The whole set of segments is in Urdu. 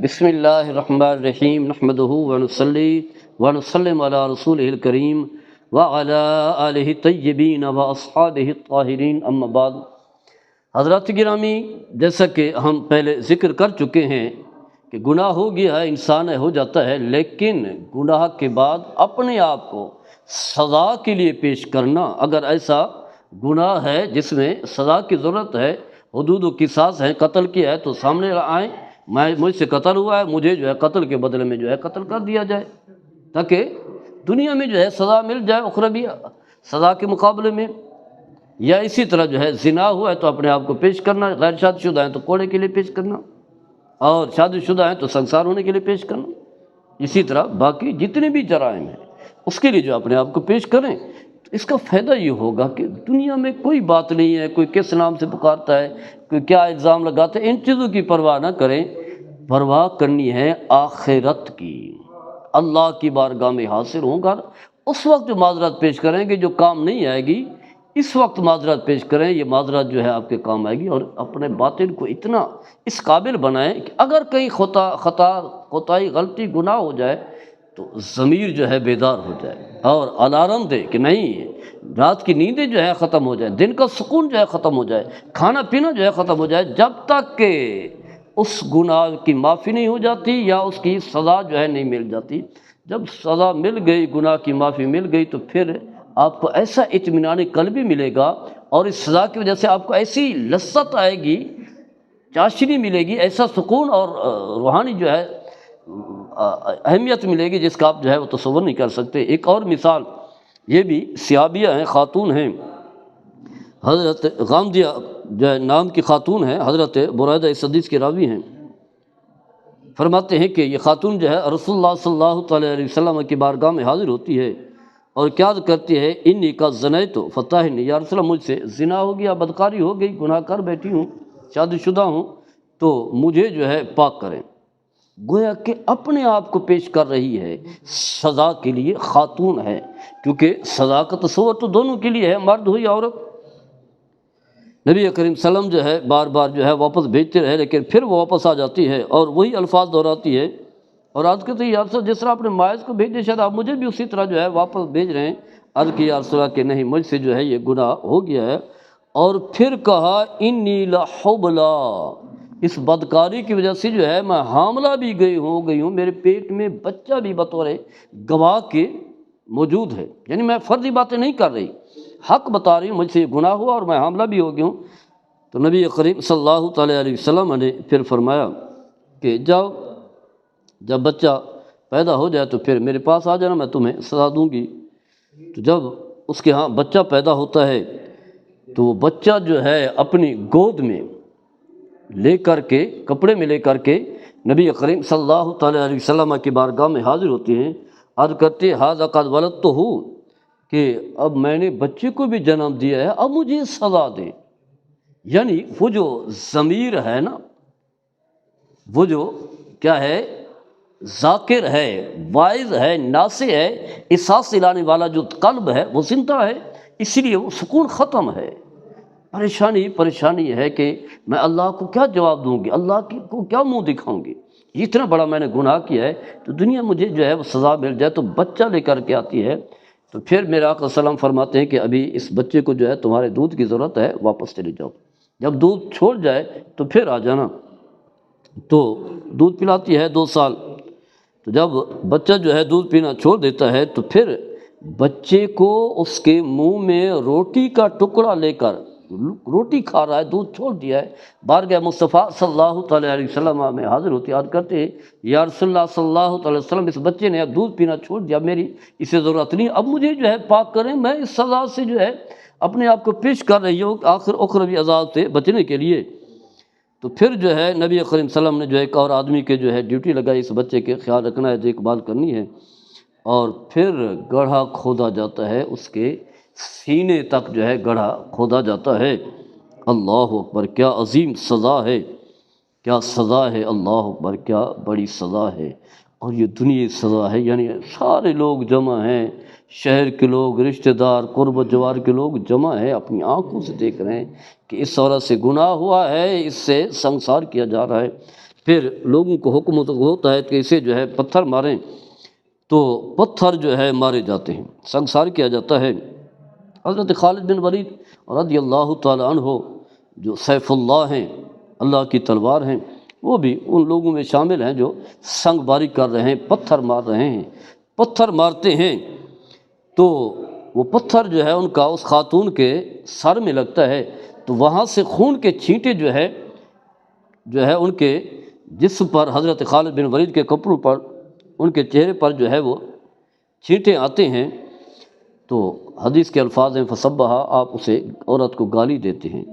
بسم اللہ الرحمن الرحیم نحمدہ ونصلی ونسلم علی رسولہ الکریم وعلی آلہ الطیبین واصحابہ الطاہرین اما بعد۔ حضرات گرامی، جیسا کہ ہم پہلے ذکر کر چکے ہیں کہ گناہ ہو گیا ہے، انسان ہو جاتا ہے، لیکن گناہ کے بعد اپنے آپ کو سزا کے لیے پیش کرنا، اگر ایسا گناہ ہے جس میں سزا کی ضرورت ہے، حدود و قصاص ہے، قتل کیا ہے، تو سامنے آئیں، مجھ سے قتل ہوا ہے، مجھے جو ہے قتل کے بدلے میں جو ہے قتل کر دیا جائے، تاکہ دنیا میں جو ہے سزا مل جائے اخروی سزا کے مقابلے میں۔ یا اسی طرح جو ہے زنا ہوا ہے تو اپنے آپ کو پیش کرنا، غیر شادی شدہ ہیں تو کوڑے کے لیے پیش کرنا، اور شادی شدہ ہیں تو سنسار ہونے کے لیے پیش کرنا۔ اسی طرح باقی جتنے بھی جرائم ہیں اس کے لیے جو اپنے آپ کو پیش کریں، تو اس کا فائدہ یہ ہوگا کہ دنیا میں کوئی بات نہیں ہے، کوئی کس نام سے پکارتا ہے، کوئی کیا الزام لگاتا ہے، ان چیزوں کی پرواہ نہ کریں، پرواہ کرنی ہے آخرت کی۔ اللہ کی بارگاہ میں حاضر ہوں گا، اس وقت جو معذرت پیش کریں گے جو کام نہیں آئے گی، اس وقت معذرت پیش کریں، یہ معذرت جو ہے آپ کے کام آئے گی، اور اپنے باطن کو اتنا اس قابل بنائیں کہ اگر کہیں خطا کوتاہی غلطی گناہ ہو جائے تو ضمیر جو ہے بیدار ہو جائے اور الارم دے کہ نہیں، رات کی نیندیں جو ہے ختم ہو جائے، دن کا سکون جو ہے ختم ہو جائے، کھانا پینا جو ہے ختم ہو جائے، جب تک کہ اس گناہ کی معافی نہیں ہو جاتی یا اس کی سزا جو ہے نہیں مل جاتی۔ جب سزا مل گئی، گناہ کی معافی مل گئی، تو پھر آپ کو ایسا اطمینان قلبی ملے گا، اور اس سزا کی وجہ سے آپ کو ایسی لذت آئے گی، چاشنی ملے گی، ایسا سکون اور روحانی جو ہے اہمیت ملے گی جس کا آپ جو ہے وہ تصور نہیں کر سکتے۔ ایک اور مثال، یہ بھی صحابیہ ہیں، خاتون ہیں، حضرت غامدیہ جو ہے نام کی خاتون ہے، حضرت بریدہ اس حدیث کے راوی ہیں، فرماتے ہیں کہ یہ خاتون جو ہے رسول اللہ صلی اللہ تعالیٰ علیہ وسلم کی بارگاہ میں حاضر ہوتی ہے اور کیا کرتی ہے، انی کا زنیت فتحنی، یا رسول اللہ مجھ سے زنا ہو گیا، بدکاری ہو گئی، گناہ کر بیٹھی ہوں، شادی شدہ ہوں، تو مجھے جو ہے پاک کریں۔ گویا کہ اپنے آپ کو پیش کر رہی ہے سزا کے لیے، خاتون ہے، کیونکہ سزا کا تصور تو دونوں کے لیے ہے، مرد ہو یا عورت۔ نبی کریم صلی اللہ علیہ وسلم جو ہے بار بار جو ہے واپس بھیجتے رہے، لیکن پھر وہ واپس آ جاتی ہے اور وہی الفاظ دہراتی ہے، اور عرض کہتے ہیں یا رسول اللہ جس طرح آپ نے ماعز کو بھیج دیا، شاید آپ مجھے بھی اسی طرح جو ہے واپس بھیج رہے ہیں۔ عرض کی یا رسول اللہ کہ نہیں، مجھ سے جو ہے یہ گناہ ہو گیا ہے، اور پھر کہا انی لحبلا، اس بدکاری کی وجہ سے جو ہے میں حاملہ بھی ہو گئی ہوں، میرے پیٹ میں بچہ بھی بطور گواہ کے موجود ہے، یعنی میں فرضی باتیں نہیں کر رہی، حق بتا رہی ہوں، مجھ سے یہ گناہ ہوا اور میں حاملہ بھی ہو گئی ہوں۔ تو نبی کریم صلی اللہ تعالیٰ علیہ وسلم نے پھر فرمایا کہ جاؤ، جب بچہ پیدا ہو جائے تو پھر میرے پاس آ جانا، میں تمہیں سزا دوں گی۔ تو جب اس کے ہاں بچہ پیدا ہوتا ہے تو وہ بچہ جو ہے اپنی گود میں لے کر کے، کپڑے میں لے کر کے نبی کریم صلی اللہ تعالیٰ علیہ وسلم کی بارگاہ میں حاضر ہوتے ہیں، عرض کرتے ہیں ھذا قد ولدتہ، کہ اب میں نے بچے کو بھی جنم دیا ہے، اب مجھے سزا دیں۔ یعنی وہ جو ضمیر ہے نا، وہ جو کیا ہے، ذاکر ہے، واعظ ہے، ناصح ہے، احساس دلانے والا جو قلب ہے وہ زندہ ہے، اسی لیے وہ سکون ختم ہے۔ پریشانی ہے کہ میں اللہ کو کیا جواب دوں گی، اللہ کو کیا منہ دکھاؤں گی، اتنا بڑا میں نے گناہ کیا ہے، تو دنیا مجھے جو ہے وہ سزا مل جائے۔ تو بچہ لے کر کے آتی ہے، تو پھر میرے آقا صلی اللہ علیہ وسلم فرماتے ہیں کہ ابھی اس بچے کو جو ہے تمہارے دودھ کی ضرورت ہے، واپس چلے جاؤ، جب دودھ چھوڑ جائے تو پھر آ جانا۔ تو دودھ پلاتی ہے 2 سال، تو جب بچہ جو ہے دودھ پینا چھوڑ دیتا ہے تو پھر بچے کو اس کے منہ میں روٹی کا ٹکڑا لے کر، روٹی کھا رہا ہے، دودھ چھوڑ دیا ہے، بارگاہ مصطفیٰ صلی اللہ تعالیٰ علیہ وسلم میں حاضر ہوتی، عرض کرتے ہیں یا رسول اللہ صلی اللہ تعالیٰ علیہ وسلم اس بچے نے اب دودھ پینا چھوڑ دیا، میری اسے ضرورت نہیں، اب مجھے جو ہے پاک کریں، میں اس سزا سے جو ہے اپنے آپ کو پیش کر رہی ہوں آخر اخروی عذاب سے بچنے کے لیے۔ تو پھر جو ہے نبی کریم صلی اللہ علیہ وسلم نے جو ایک اور آدمی کے جو ہے ڈیوٹی لگائی، اس بچے کے خیال رکھنا ہے، دیکھ بھال کرنی ہے، اور پھر گڑھا کھودا جاتا ہے، اس کے سینے تک جو ہے گڑھا کھودا جاتا ہے۔ اللہ اکبر، کیا عظیم سزا ہے، کیا سزا ہے، اللہ اکبر، کیا بڑی سزا ہے، اور یہ دنیا سزا ہے، یعنی سارے لوگ جمع ہیں، شہر کے لوگ، رشتہ دار، قرب و جوار کے لوگ جمع ہیں، اپنی آنکھوں سے دیکھ رہے ہیں کہ اس عورت سے گناہ ہوا ہے، اس سے سنسار کیا جا رہا ہے۔ پھر لوگوں کو حکم ہوتا ہے کہ اسے جو ہے پتھر ماریں، تو پتھر جو ہے مارے جاتے ہیں، سنگسار کیا جاتا ہے۔ حضرت خالد بن ولید رضی اللہ تعالیٰ عنہ جو سیف اللہ ہیں، اللہ کی تلوار ہیں، وہ بھی ان لوگوں میں شامل ہیں جو سنگ باری کر رہے ہیں، پتھر مار رہے ہیں۔ پتھر مارتے ہیں تو وہ پتھر جو ہے ان کا اس خاتون کے سر میں لگتا ہے، تو وہاں سے خون کے چھینٹے جو ہے ان کے جسم پر، حضرت خالد بن ولید کے کپڑوں پر، ان کے چہرے پر جو ہے وہ چھینٹے آتے ہیں۔ تو حدیث کے الفاظ ہیں فصبھا، آپ اسے عورت کو گالی دیتے ہیں۔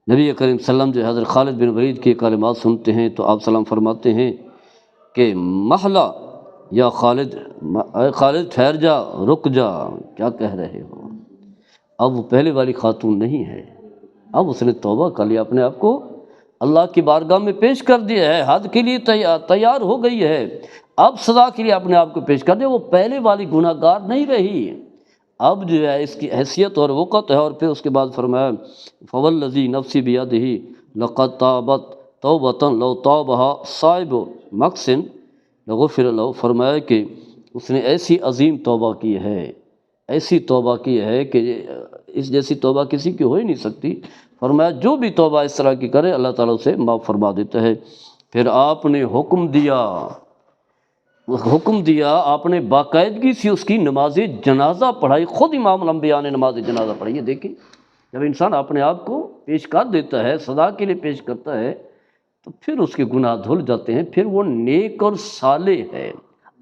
نبی کریم صلی اللہ علیہ وسلم جو حضرت خالد بن ولید کے کلمات سنتے ہیں تو آپ سلام فرماتے ہیں کہ محلا یا خالد، اے خالد ٹھہر جا، رک جا، کیا کہہ رہے ہو؟ اب وہ پہلے والی خاتون نہیں ہے، اب اس نے توبہ کر لیا، اپنے آپ کو اللہ کی بارگاہ میں پیش کر دیا ہے، حد کے لیے تیار ہو گئی ہے، اب سزا کے لیے اپنے آپ کو پیش کر دیا، وہ پہلے والی گناہ گار نہیں رہی، اب جو ہے اس کی حیثیت اور وقت ہے۔ اور پھر اس کے بعد فرمایا فوالذی نفسی بیدہ لقد تابت توبۃ لو تابها صائب محسن لغفر له، فرمایا کہ اس نے ایسی عظیم توبہ کی ہے، ایسی توبہ کی ہے کہ اس جیسی توبہ کسی کی ہو ہی نہیں سکتی۔ فرمایا جو بھی توبہ اس طرح کی کرے اللہ تعالیٰ اسے معاف فرما دیتا ہے۔ پھر آپ نے حکم دیا، آپ نے باقاعدگی سے اس کی نماز جنازہ پڑھائی، خود امام الانبیاء نے نماز جنازہ پڑھی ہے۔ دیکھیں جب انسان اپنے آپ کو پیش کر دیتا ہے، سزا کے لیے پیش کرتا ہے، تو پھر اس کے گناہ دھل جاتے ہیں، پھر وہ نیک اور صالح ہے،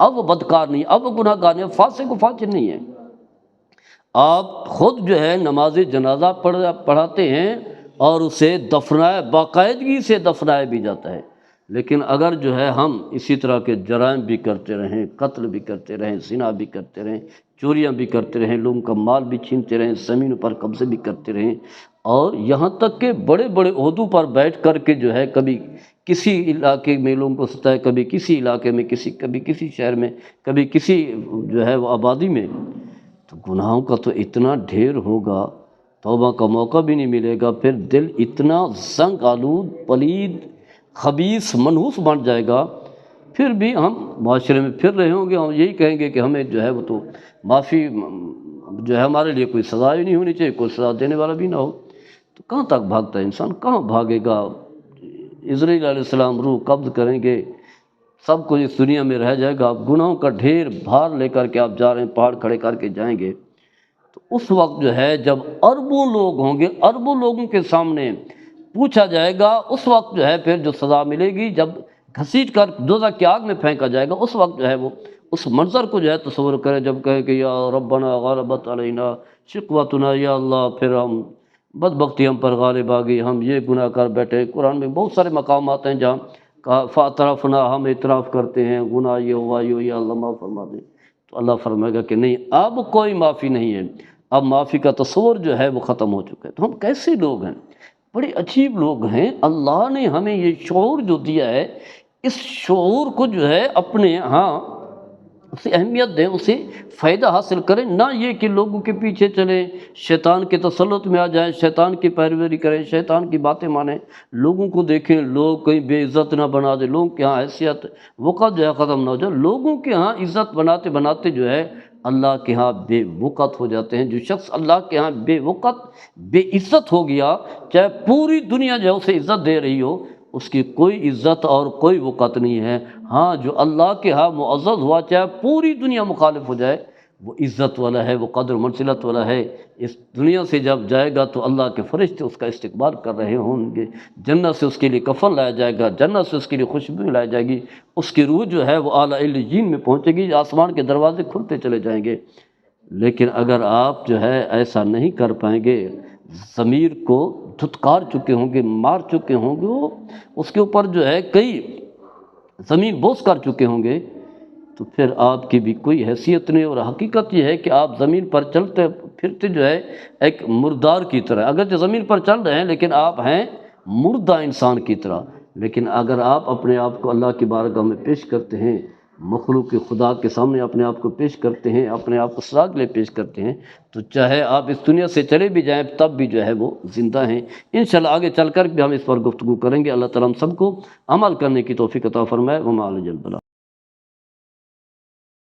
اب وہ بدکار نہیں، اب وہ گناہ گار نہیں، فاسق و فاجر نہیں ہے۔ آپ خود جو ہے نماز جنازہ پڑھاتے ہیں اور اسے دفنایا، باقاعدگی سے دفنایا بھی جاتا ہے۔ لیکن اگر جو ہے ہم اسی طرح کے جرائم بھی کرتے رہیں، قتل بھی کرتے رہیں، زنا بھی کرتے رہیں، چوریاں بھی کرتے رہیں، لوگوں کا مال بھی چھینتے رہیں، زمین پر قبضے بھی کرتے رہیں، اور یہاں تک کہ بڑے بڑے عہدوں پر بیٹھ کر کے جو ہے کبھی کسی علاقے میں لوگوں کو ستا ہے، کبھی کسی علاقے میں، کبھی کسی شہر میں، کبھی کسی جو ہے وہ آبادی میں، تو گناہوں کا تو اتنا ڈھیر ہوگا، توبہ کا موقع بھی نہیں ملے گا، پھر دل اتنا زنگ آلود، پلید، خبیث، منحوس بن جائے گا، پھر بھی ہم معاشرے میں پھر رہے ہوں گے، ہم یہی کہیں گے کہ ہمیں جو ہے وہ تو معافی جو ہے ہمارے لیے کوئی سزا ہی نہیں ہونی چاہیے، کوئی سزا دینے والا بھی نہ ہو، تو کہاں تک بھاگتا ہے انسان، کہاں بھاگے گا؟ اسرائیل علیہ السلام روح قبض کریں گے، سب کچھ اس دنیا میں رہ جائے گا، آپ گناہوں کا ڈھیر بھار لے کر کے آپ جا رہے ہیں، پہاڑ کھڑے کر کے جائیں گے، تو اس وقت جو ہے جب اربوں لوگ ہوں گے، اربوں لوگوں کے سامنے پوچھا جائے گا، اس وقت جو ہے پھر جو سزا ملے گی، جب گھسیٹ کر دوزخ کی آگ میں پھینکا جائے گا، اس وقت جو ہے وہ اس منظر کو جو ہے تصور کرے، جب کہے کہ یا ربنا غلبت علینا شقوتنا، یا اللہ پھر ہم بدبختی ہم پر غالب آ گئی، ہم یہ گناہ کر بیٹھے۔ قرآن میں بہت سارے مقامات ہیں جہاں فاعترفنا، ہم اعتراف کرتے ہیں گناہ یہ ہوا، یا اللہ معاف فرما دے، تو اللہ فرمائے گا کہ نہیں، اب کوئی معافی نہیں ہے، اب معافی کا تصور جو ہے وہ ختم ہو چکا ہے۔ تو ہم کیسے لوگ ہیں، بڑے عجیب لوگ ہیں۔ اللہ نے ہمیں یہ شعور جو دیا ہے، اس شعور کو جو ہے اپنے ہاں اسے اہمیت دیں، اسے فائدہ حاصل کریں، نہ یہ کہ لوگوں کے پیچھے چلیں، شیطان کے تسلط میں آ جائیں، شیطان کی پیروی کریں، شیطان کی باتیں مانیں، لوگوں کو دیکھیں، لوگ کہیں بے عزت نہ بنا دیں، لوگوں کے ہاں حیثیت وقت جو ہے ختم نہ ہو جائے، لوگوں کے ہاں عزت بناتے بناتے جو ہے اللہ کے ہاں بے وقت ہو جاتے ہیں۔ جو شخص اللہ کے ہاں بے وقت، بے عزت ہو گیا، چاہے پوری دنیا جو ہے اسے عزت دے رہی ہو، اس کی کوئی عزت اور کوئی وقت نہیں ہے۔ ہاں جو اللہ کے ہاں معزز ہوا، چاہے پوری دنیا مخالف ہو جائے، وہ عزت والا ہے، وہ قدر و منزلت والا ہے۔ اس دنیا سے جب جائے گا تو اللہ کے فرشتے اس کا استقبال کر رہے ہوں گے، جنت سے اس کے لیے کفن لایا جائے گا، جنت سے اس کے لیے خوشبو لائی جائے گی، اس کی روح جو ہے وہ اعلیٰ علیین میں پہنچے گی، آسمان کے دروازے کھلتے چلے جائیں گے۔ لیکن اگر آپ جو ہے ایسا نہیں کر پائیں گے، ضمیر کو دھتکار چکے ہوں گے، مار چکے ہوں گے، وہ اس کے اوپر جو ہے کئی زمین بوس کر چکے ہوں گے، تو پھر آپ کی بھی کوئی حیثیت نہیں۔ اور حقیقت یہ ہے کہ آپ زمین پر چلتے پھرتے جو ہے ایک مردار کی طرح، اگرچہ زمین پر چل رہے ہیں لیکن آپ ہیں مردہ انسان کی طرح۔ لیکن اگر آپ اپنے آپ کو اللہ کی بارگاہ میں پیش کرتے ہیں مخلوق خدا کے سامنے اپنے آپ کو پیش کرتے ہیں، اپنے آپ کو سزا کے لیے پیش کرتے ہیں، تو چاہے آپ اس دنیا سے چلے بھی جائیں تب بھی جو ہے وہ زندہ ہیں۔ انشاءاللہ آگے چل کر بھی ہم اس پر گفتگو کریں گے۔ اللہ تعالیٰ ہم سب کو عمل کرنے کی توفیق عطا فرمائے۔ وما علینا الا البلاغ۔